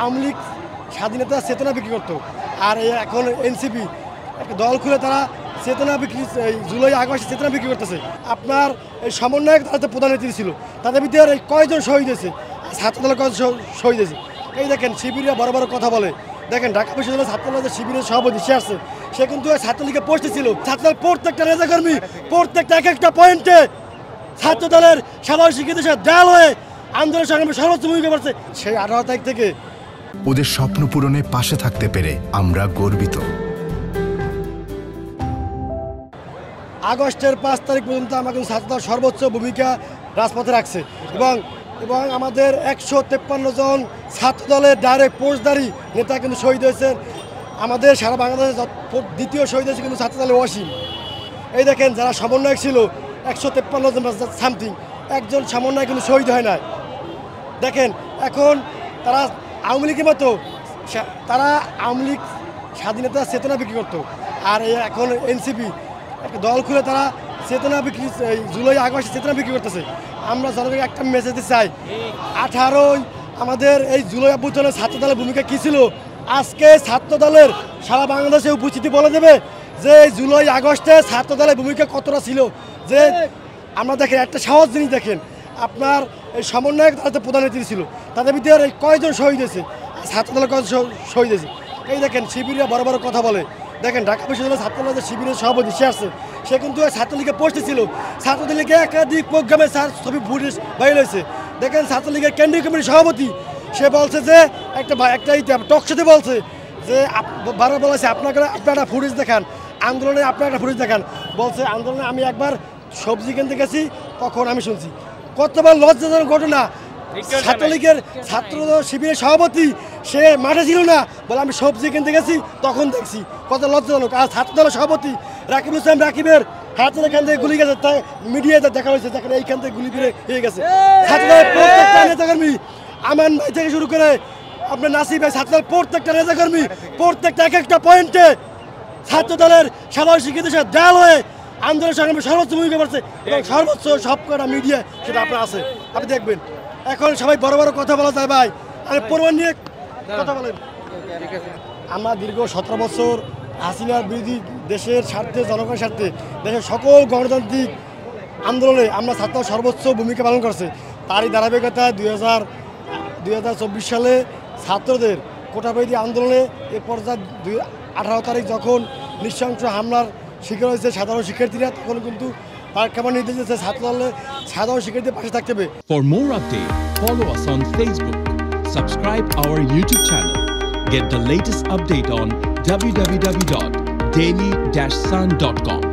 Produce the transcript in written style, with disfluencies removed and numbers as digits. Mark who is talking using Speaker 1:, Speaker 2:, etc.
Speaker 1: আওয়ামী লীগ স্বাধীনতা চেতনা বিক্রি করতো, আর এখন এনসিপি একটা দল খুলে তারা চেতনা বিক্রি, জুলাই আগস্ট চেতনা বিক্রি করতেছে। আপনার এই সমন্বয়ক তাদের প্রধান নেত্রী ছিল, তাদের ভিতরে কয়জন শহীদ হয়েছে, ছাত্রদলের কয়জন শহীদ হয়েছে। এই দেখেন শিবিররা বড় বড় কথা বলে। দেখেন ঢাকা বিশ্ববিদ্যালয়ের ছাত্রদলের শিবিরের সভাপতি সে আসছে, সে কিন্তু ছাত্রলীগে পোস্টে ছিল। ছাত্রদল প্রত্যেকটা নেতাকর্মী প্রত্যেকটা এক একটা পয়েন্টে ছাত্রদলের সাধারণ শিক্ষিতের সাথে দেয়াল হয়ে আন্দোলন সংগ্রামে সর্বোচ্চ ভূমিকা করছে। সেই 18 তারিখ থেকে
Speaker 2: ওদের স্বপ্ন পূরণে পাশে থাকতে পেরে আমরা গর্বিত।
Speaker 1: আগস্টের 5 তারিখ পর্যন্ত আমাকে ছাত্রদল সর্বোচ্চ ভূমিকা রাজপথে রাখছে এবং আমাদের 153 জন ছাত্রদলের ডাইরেক্ট পোস্টধারী নেতা কিন্তু শহীদ হয়েছেন। আমাদের সারা বাংলাদেশে দ্বিতীয় শহীদ হয়েছে কিন্তু ছাত্রদলের ওয়াসিম। এই দেখেন যারা সমন্বয়ক ছিল 153 জন সামথিং, একজন সমন্বয় কিন্তু শহীদ হয় না। দেখেন এখন তারা আওয়ামী লীগের মতো তারা আওয়ামী লীগ স্বাধীনতা চেতনা বিক্রি করতো, আর এখন এনসিপি একটা দল খুলে তারা চেতনা বিক্রি, জুলাই আগস্ট চেতনা বিক্রি করতেছে। আমরা জনগণকে একটা মেসেজ দিতে চাই, 18 আমাদের এই জুলাই অভ্যুত্থানের ছাত্রদলের ভূমিকা কী ছিল, আজকে ছাত্রদলের সারা বাংলাদেশে উপস্থিতি বলে দেবে যে এই জুলাই আগস্টে ছাত্রদলের ভূমিকা কতটা ছিল। যে আমরা দেখেন একটা সহজ জিনিস দেখেন, আপনার এই সমন্বয়ক তাদের প্রধান নেত্রী ছিল, তাদের ভিতরে কয়জন শহীদ হয়েছে, ছাত্রদলের কয়জন শহীদ হয়েছে। এই দেখেন শিবিররা বড় বড় কথা বলে। দেখেন ঢাকা বিশ্ববিদ্যালয়ের ছাত্রদলের শিবিরের সভাপতি সে আসছে, সে কিন্তু ছাত্রলীগে পোস্টে ছিল। ছাত্রলীগে একাধিক প্রোগ্রামে ছবি ফুটেজ বাইর হয়েছে। দেখেন ছাত্রলীগের কেন্দ্রীয় কমিটির সভাপতি সে বলছে যে একটা টকশোতে বলছে যে বারবার বলেছে আপনারা ফুটেজ দেখান, আন্দোলনে আপনারা একটা ফুটেজ দেখান। বলছে আন্দোলনে আমি একবার সবজি কিনতে গেছি তখন আমি শুনছি। কতবার লজ্জাজনক ঘটনা, ছাত্রলীগের ছাত্র শিবিরের সভাপতি সে মাঠে ছিল না, বলে আমি সবজি কিনতে গেছি তখন দেখছি, কত লজ্জাজনক। আর ছাত্রদলের সভাপতি রাকিবুল ইসলাম রাকিবের হাতের এখান থেকে গুলি গেছে, তাই মিডিয়াতে দেখা হয়েছে, দেখেন এইখান থেকে গুলি ফিরে হয়ে গেছে। ছাত্রদলের প্রত্যেকটা নেতাকর্মী, আমান ভাই থেকে শুরু করে আপনার নাসির ভাই, ছাত্রদলের প্রত্যেকটা নেতাকর্মী প্রত্যেকটা এক একটা পয়েন্টে ছাত্রদলের সাধারণ শিক্ষিতের সাথে দেয়াল হয়ে আন্দোলন সংগ্রামে সর্বোচ্চ ভূমিকা করছে এবং সর্বোচ্চ সবকটা মিডিয়া সেটা আপনার আছে, আপনি দেখবেন। এখন সবাই বড় বড় কথা বলা যায় ভাই, আরে প্রমাণ নিয়ে কথা বলেন। আমরা দীর্ঘ 17 বছর হাসিনার বিরোধী দেশের স্বার্থে, জনগণের স্বার্থে, দেশের সকল গণতান্ত্রিক আন্দোলনে আমরা ছাত্র সর্বোচ্চ ভূমিকা পালন করছে। তারই ধারাবাহিকতা 2024 সালে ছাত্রদের কোটাবিরোধী আন্দোলনে এ পর্যায়ে 18 তারিখ যখন নৃশংস হামলার শিকার হয়েছে সাধারণ শিক্ষার্থীরা, তখন কিন্তু তার কেমন নির্দেশ দিয়েছে ছাত্রদলের সাধারণ শিক্ষার্থীদের পাশে থাকতে হবে।
Speaker 3: For more updates, follow us on Facebook, subscribe our YouTube channel, get the latest update on www.daily-sun.com.